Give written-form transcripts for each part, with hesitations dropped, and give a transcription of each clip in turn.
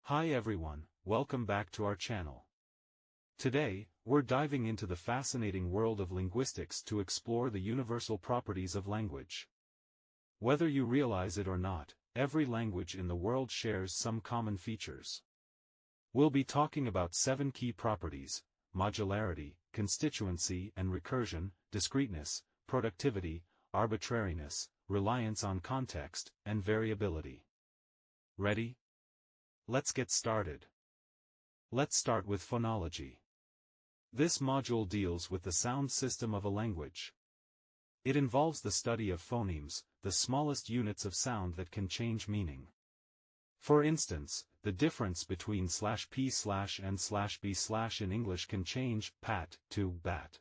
Hi everyone, welcome back to our channel. Today, we're diving into the fascinating world of linguistics to explore the universal properties of language. Whether you realize it or not, every language in the world shares some common features. We'll be talking about 7 key properties: modularity, constituency and recursion, discreteness, productivity, arbitrariness, reliance on context, and variability. Ready? Let's get started. Let's start with phonology. This module deals with the sound system of a language. It involves the study of phonemes, the smallest units of sound that can change meaning. For instance, the difference between /p/ and /b/ in English can change pat to bat.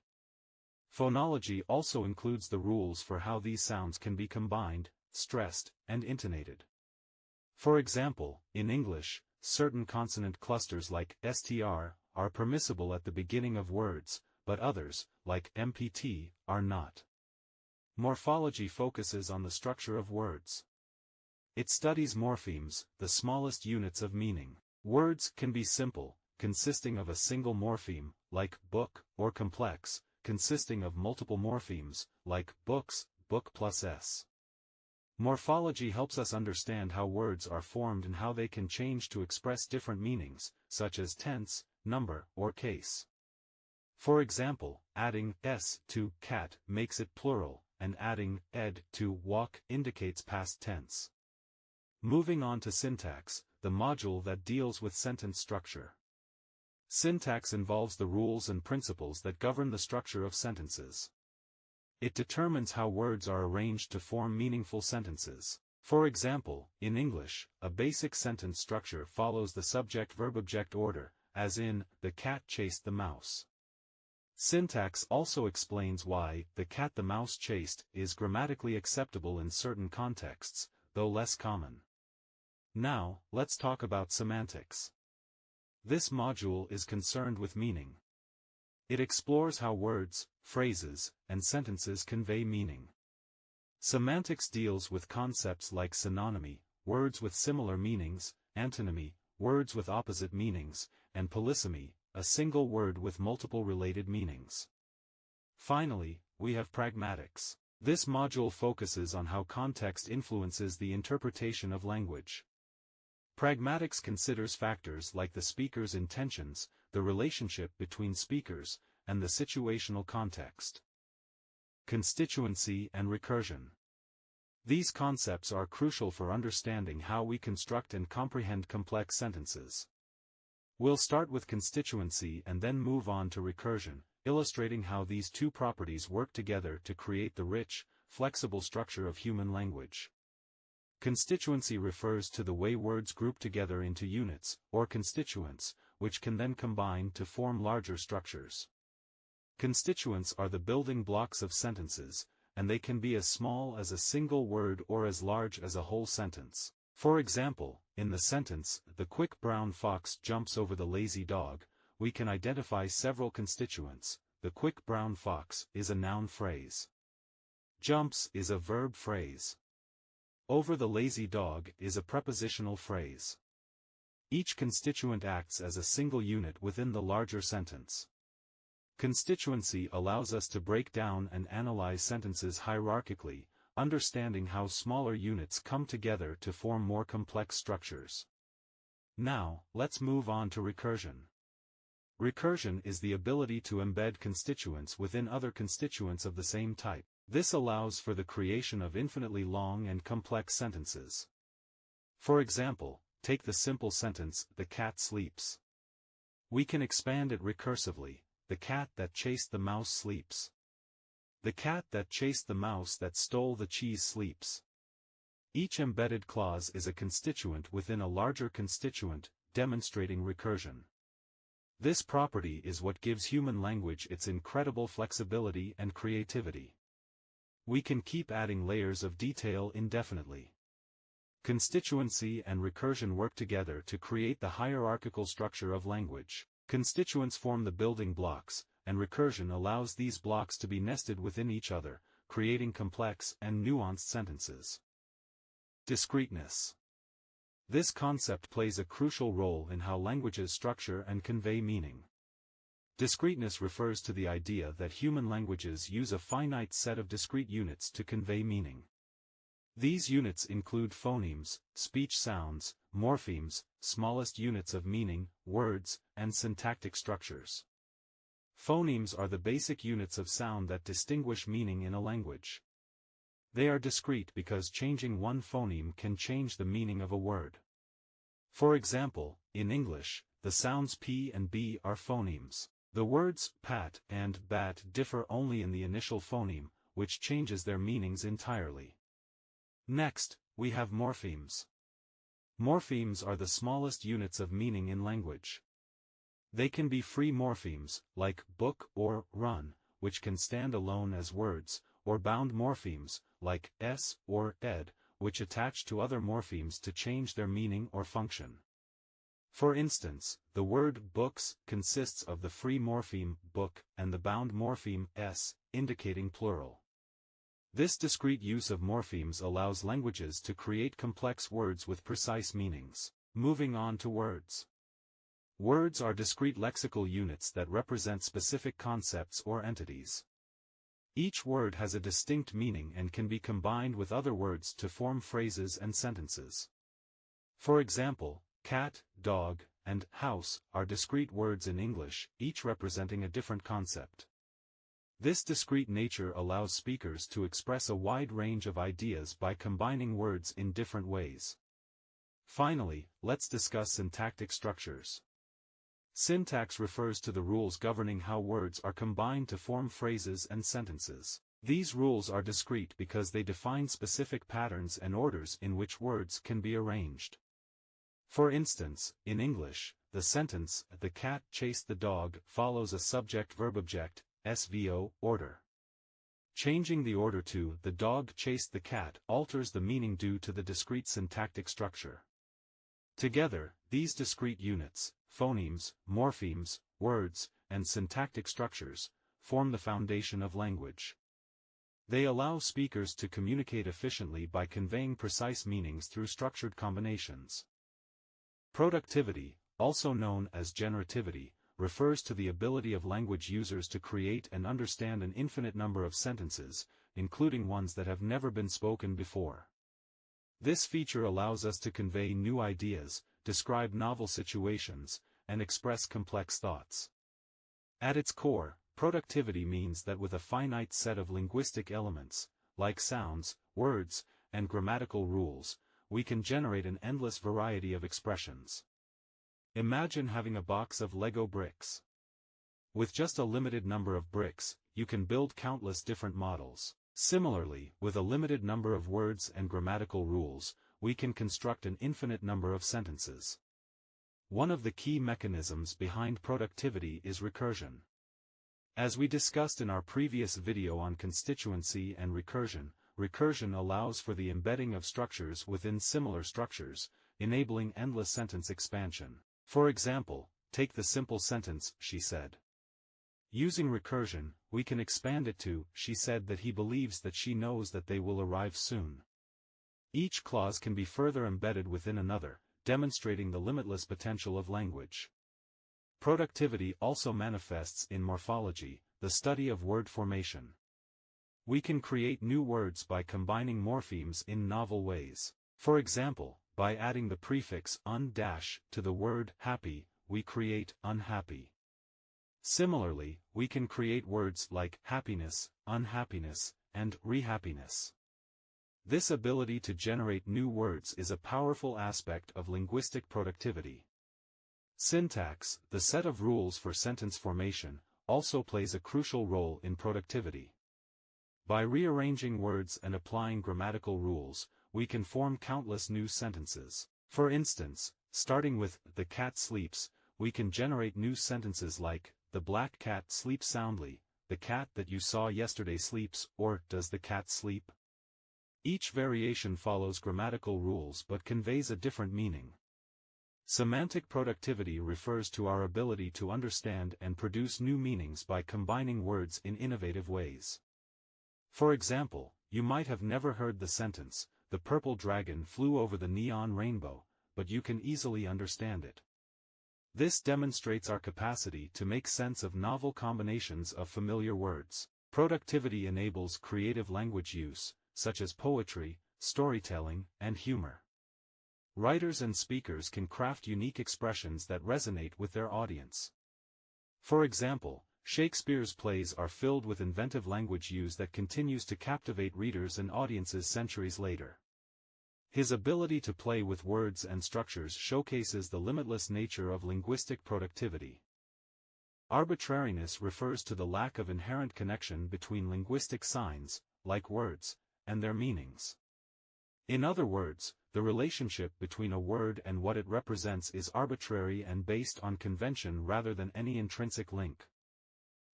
Phonology also includes the rules for how these sounds can be combined, stressed, and intonated. For example, in English, certain consonant clusters like str are permissible at the beginning of words, but others, like mpt, are not. Morphology focuses on the structure of words. It studies morphemes, the smallest units of meaning. Words can be simple, consisting of a single morpheme, like book, or complex, consisting of multiple morphemes, like books, book plus s. Morphology helps us understand how words are formed and how they can change to express different meanings, such as tense, number, or case. For example, adding s to cat makes it plural, and adding ed to walk indicates past tense. Moving on to syntax, the module that deals with sentence structure. Syntax involves the rules and principles that govern the structure of sentences. It determines how words are arranged to form meaningful sentences. For example, in English, a basic sentence structure follows the subject-verb-object order, as in, the cat chased the mouse. Syntax also explains why the cat the mouse chased is grammatically acceptable in certain contexts, though less common. Now, let's talk about semantics. This module is concerned with meaning. It explores how words, phrases, and sentences convey meaning. Semantics deals with concepts like synonymy, words with similar meanings, antonymy, words with opposite meanings, and polysemy, a single word with multiple related meanings. Finally, we have pragmatics. This module focuses on how context influences the interpretation of language. Pragmatics considers factors like the speaker's intentions, the relationship between speakers, and the situational context. Constituency and recursion. These concepts are crucial for understanding how we construct and comprehend complex sentences. We'll start with constituency and then move on to recursion, illustrating how these two properties work together to create the rich, flexible structure of human language. Constituency refers to the way words group together into units, or constituents, which can then combine to form larger structures. Constituents are the building blocks of sentences, and they can be as small as a single word or as large as a whole sentence. For example, in the sentence, "The quick brown fox jumps over the lazy dog," we can identify several constituents. The quick brown fox is a noun phrase. Jumps is a verb phrase. Over the lazy dog is a prepositional phrase. Each constituent acts as a single unit within the larger sentence. Constituency allows us to break down and analyze sentences hierarchically, understanding how smaller units come together to form more complex structures. Now, let's move on to recursion. Recursion is the ability to embed constituents within other constituents of the same type. This allows for the creation of infinitely long and complex sentences. For example, take the simple sentence, "The cat sleeps." We can expand it recursively, "The cat that chased the mouse sleeps." "The cat that chased the mouse that stole the cheese sleeps." Each embedded clause is a constituent within a larger constituent, demonstrating recursion. This property is what gives human language its incredible flexibility and creativity. We can keep adding layers of detail indefinitely. Constituency and recursion work together to create the hierarchical structure of language. Constituents form the building blocks, and recursion allows these blocks to be nested within each other, creating complex and nuanced sentences. Discreteness. This concept plays a crucial role in how languages structure and convey meaning. Discreteness refers to the idea that human languages use a finite set of discrete units to convey meaning. These units include phonemes, speech sounds, morphemes, smallest units of meaning, words, and syntactic structures. Phonemes are the basic units of sound that distinguish meaning in a language. They are discrete because changing one phoneme can change the meaning of a word. For example, in English, the sounds P and B are phonemes. The words pat and bat differ only in the initial phoneme, which changes their meanings entirely. Next, we have morphemes. Morphemes are the smallest units of meaning in language. They can be free morphemes, like book or run, which can stand alone as words, or bound morphemes, like s or ed, which attach to other morphemes to change their meaning or function. For instance, the word books consists of the free morpheme book and the bound morpheme s, indicating plural. This discrete use of morphemes allows languages to create complex words with precise meanings. Moving on to words. Words are discrete lexical units that represent specific concepts or entities. Each word has a distinct meaning and can be combined with other words to form phrases and sentences. For example, cat, dog, and house are discrete words in English, each representing a different concept. This discrete nature allows speakers to express a wide range of ideas by combining words in different ways. Finally, let's discuss syntactic structures. Syntax refers to the rules governing how words are combined to form phrases and sentences. These rules are discrete because they define specific patterns and orders in which words can be arranged. For instance, in English, the sentence, "The cat chased the dog," follows a subject-verb-object, SVO, order. Changing the order to "the dog chased the cat" alters the meaning due to the discrete syntactic structure. Together, these discrete units, phonemes, morphemes, words, and syntactic structures, form the foundation of language. They allow speakers to communicate efficiently by conveying precise meanings through structured combinations. Productivity, also known as generativity, refers to the ability of language users to create and understand an infinite number of sentences, including ones that have never been spoken before. This feature allows us to convey new ideas, describe novel situations, and express complex thoughts. At its core, productivity means that with a finite set of linguistic elements, like sounds, words, and grammatical rules, we can generate an endless variety of expressions. Imagine having a box of Lego bricks. With just a limited number of bricks, you can build countless different models. Similarly, with a limited number of words and grammatical rules, we can construct an infinite number of sentences. One of the key mechanisms behind productivity is recursion. As we discussed in our previous video on constituency and recursion, recursion allows for the embedding of structures within similar structures, enabling endless sentence expansion. For example, take the simple sentence, "She said." Using recursion, we can expand it to, "She said that he believes that she knows that they will arrive soon." Each clause can be further embedded within another, demonstrating the limitless potential of language. Productivity also manifests in morphology, the study of word formation. We can create new words by combining morphemes in novel ways. For example, by adding the prefix "un" to the word happy, we create unhappy. Similarly, we can create words like happiness, unhappiness, and rehappiness. This ability to generate new words is a powerful aspect of linguistic productivity. Syntax, the set of rules for sentence formation, also plays a crucial role in productivity. By rearranging words and applying grammatical rules, we can form countless new sentences. For instance, starting with "the cat sleeps," we can generate new sentences like, "The black cat sleeps soundly," "The cat that you saw yesterday sleeps," or "Does the cat sleep?" Each variation follows grammatical rules but conveys a different meaning. Semantic productivity refers to our ability to understand and produce new meanings by combining words in innovative ways. For example, you might have never heard the sentence, "The purple dragon flew over the neon rainbow," but you can easily understand it. This demonstrates our capacity to make sense of novel combinations of familiar words. Productivity enables creative language use, such as poetry, storytelling, and humor. Writers and speakers can craft unique expressions that resonate with their audience. For example, Shakespeare's plays are filled with inventive language use that continues to captivate readers and audiences centuries later. His ability to play with words and structures showcases the limitless nature of linguistic productivity. Arbitrariness refers to the lack of inherent connection between linguistic signs, like words, and their meanings. In other words, the relationship between a word and what it represents is arbitrary and based on convention rather than any intrinsic link.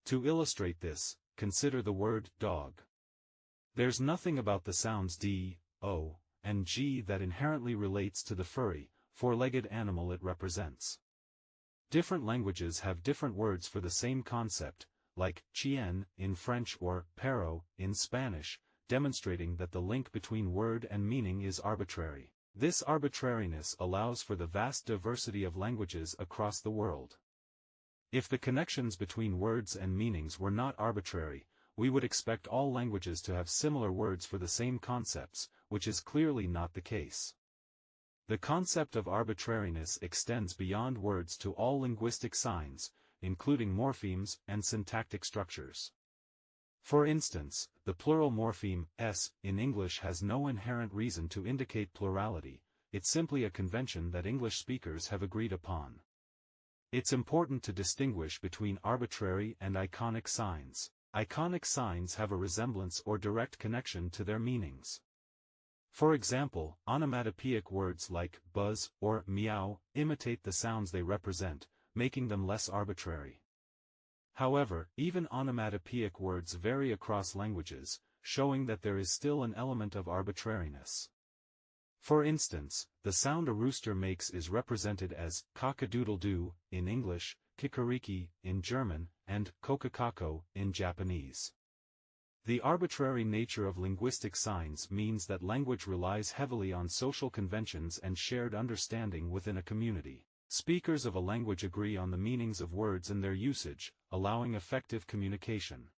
To illustrate this, consider the word dog. There's nothing about the sounds d, o, and g that inherently relates to the furry, four-legged animal it represents. Different languages have different words for the same concept, like chien in French or perro in Spanish, demonstrating that the link between word and meaning is arbitrary. This arbitrariness allows for the vast diversity of languages across the world. If the connections between words and meanings were not arbitrary, we would expect all languages to have similar words for the same concepts, which is clearly not the case. The concept of arbitrariness extends beyond words to all linguistic signs, including morphemes and syntactic structures. For instance, the plural morpheme s in English has no inherent reason to indicate plurality, it's simply a convention that English speakers have agreed upon. It's important to distinguish between arbitrary and iconic signs. Iconic signs have a resemblance or direct connection to their meanings. For example, onomatopoeic words like buzz or meow imitate the sounds they represent, making them less arbitrary. However, even onomatopoeic words vary across languages, showing that there is still an element of arbitrariness. For instance, the sound a rooster makes is represented as cock-a-doodle-doo in English, kikariki in German, and kokokako in Japanese. The arbitrary nature of linguistic signs means that language relies heavily on social conventions and shared understanding within a community. Speakers of a language agree on the meanings of words and their usage, allowing effective communication.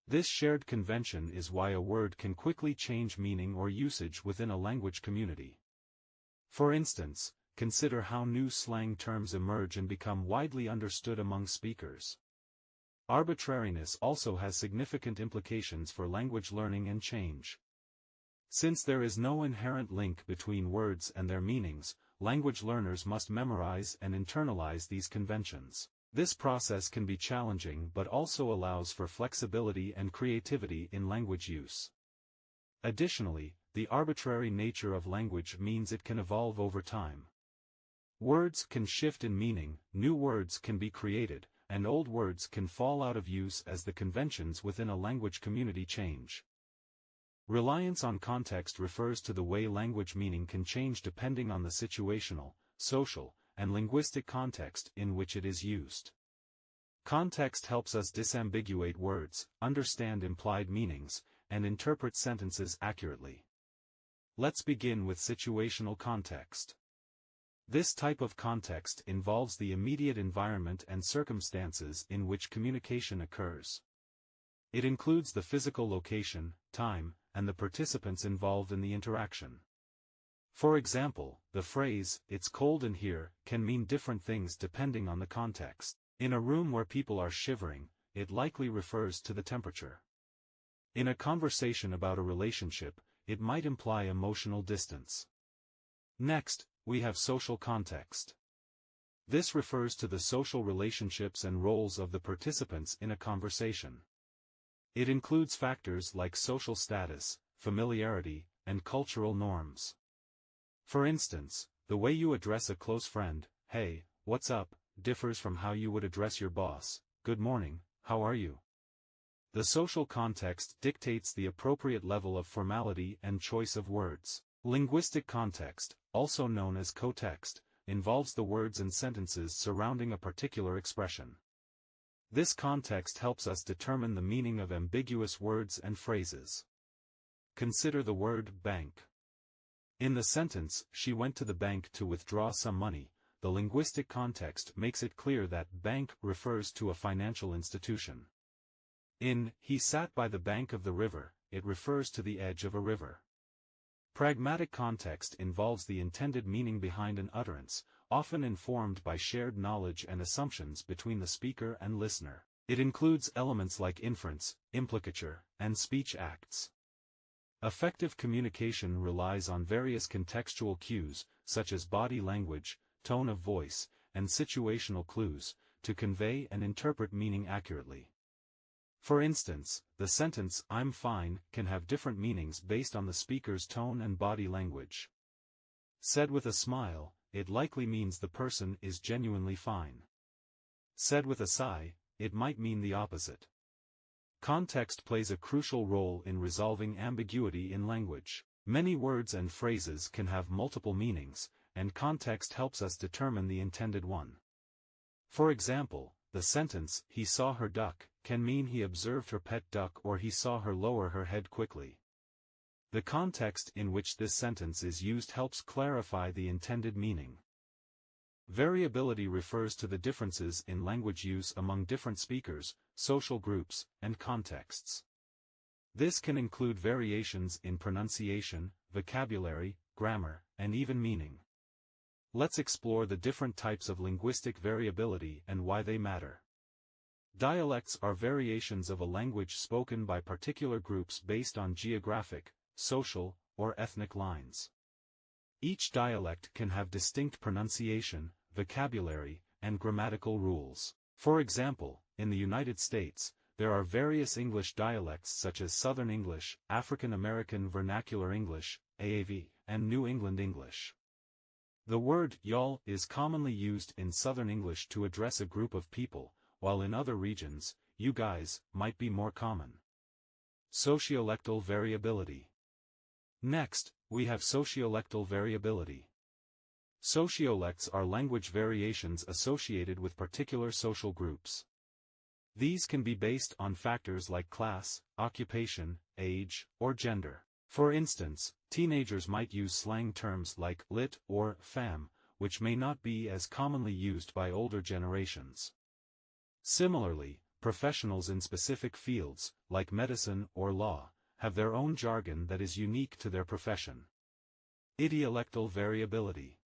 This shared convention is why a word can quickly change meaning or usage within a language community. For instance, consider how new slang terms emerge and become widely understood among speakers. Arbitrariness also has significant implications for language learning and change. Since there is no inherent link between words and their meanings, language learners must memorize and internalize these conventions. This process can be challenging but also allows for flexibility and creativity in language use. Additionally, the arbitrary nature of language means it can evolve over time. Words can shift in meaning, new words can be created, and old words can fall out of use as the conventions within a language community change. Reliance on context refers to the way language meaning can change depending on the situational, social, and linguistic context in which it is used. Context helps us disambiguate words, understand implied meanings, and interpret sentences accurately. Let's begin with situational context. This type of context involves the immediate environment and circumstances in which communication occurs. It includes the physical location, time, and the participants involved in the interaction. For example, the phrase, "It's cold in here," can mean different things depending on the context. In a room where people are shivering, it likely refers to the temperature. In a conversation about a relationship, it might imply emotional distance. Next, we have social context. This refers to the social relationships and roles of the participants in a conversation. It includes factors like social status, familiarity, and cultural norms. For instance, the way you address a close friend, "Hey, what's up," differs from how you would address your boss, "Good morning, how are you?" The social context dictates the appropriate level of formality and choice of words. Linguistic context, also known as cotext, involves the words and sentences surrounding a particular expression. This context helps us determine the meaning of ambiguous words and phrases. Consider the word bank. In the sentence, "She went to the bank to withdraw some money," the linguistic context makes it clear that bank refers to a financial institution. In "He sat by the bank of the river," it refers to the edge of a river. Pragmatic context involves the intended meaning behind an utterance, often informed by shared knowledge and assumptions between the speaker and listener. It includes elements like inference, implicature, and speech acts. Effective communication relies on various contextual cues, such as body language, tone of voice, and situational clues, to convey and interpret meaning accurately. For instance, the sentence, "I'm fine," can have different meanings based on the speaker's tone and body language. Said with a smile, it likely means the person is genuinely fine. Said with a sigh, it might mean the opposite. Context plays a crucial role in resolving ambiguity in language. Many words and phrases can have multiple meanings, and context helps us determine the intended one. For example, the sentence, "He saw her duck," can mean he observed her pet duck or he saw her lower her head quickly. The context in which this sentence is used helps clarify the intended meaning. Variability refers to the differences in language use among different speakers, social groups, and contexts. This can include variations in pronunciation, vocabulary, grammar, and even meaning. Let's explore the different types of linguistic variability and why they matter. Dialects are variations of a language spoken by particular groups based on geographic, social, or ethnic lines. Each dialect can have distinct pronunciation, vocabulary, and grammatical rules. For example, in the United States, there are various English dialects such as Southern English, African American Vernacular English, AAV, and New England English. The word "y'all" is commonly used in Southern English to address a group of people, while in other regions, "you guys" might be more common. Sociolectal variability. Next, we have sociolectal variability. Sociolects are language variations associated with particular social groups. These can be based on factors like class, occupation, age, or gender. For instance, teenagers might use slang terms like lit or fam, which may not be as commonly used by older generations. Similarly, professionals in specific fields, like medicine or law, have their own jargon that is unique to their profession. Idiolectal variability.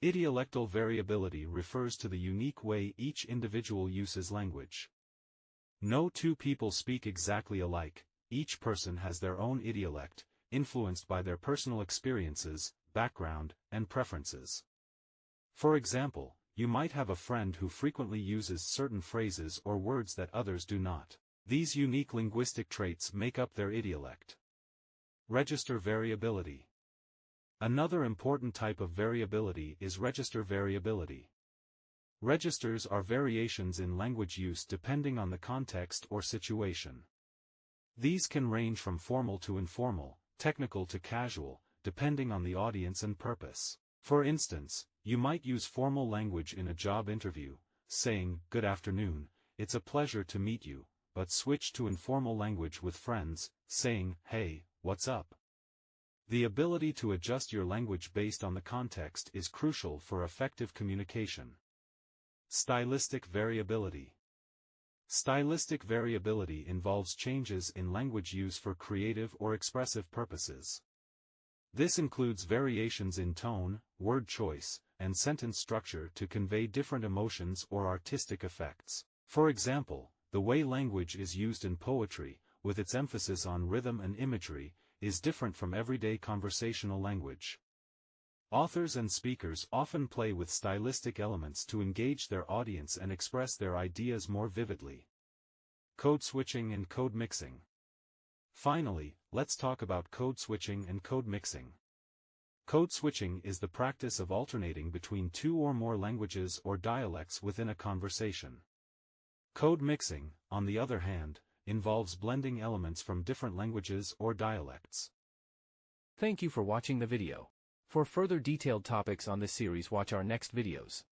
Idiolectal variability refers to the unique way each individual uses language. No two people speak exactly alike, each person has their own idiolect, influenced by their personal experiences, background, and preferences. For example, you might have a friend who frequently uses certain phrases or words that others do not. These unique linguistic traits make up their idiolect. Register variability. Another important type of variability is register variability. Registers are variations in language use depending on the context or situation. These can range from formal to informal, technical to casual, depending on the audience and purpose. For instance, you might use formal language in a job interview, saying, "Good afternoon, it's a pleasure to meet you," but switch to informal language with friends, saying, "Hey, what's up?" The ability to adjust your language based on the context is crucial for effective communication. Stylistic variability. Stylistic variability involves changes in language use for creative or expressive purposes. This includes variations in tone, word choice, and sentence structure to convey different emotions or artistic effects. For example, the way language is used in poetry, with its emphasis on rhythm and imagery, is different from everyday conversational language. Authors and speakers often play with stylistic elements to engage their audience and express their ideas more vividly. Code switching and code mixing. Finally, let's talk about code switching and code mixing. Code switching is the practice of alternating between two or more languages or dialects within a conversation. Code mixing, on the other hand, involves blending elements from different languages or dialects. Thank you for watching the video. For further detailed topics on this series, watch our next videos.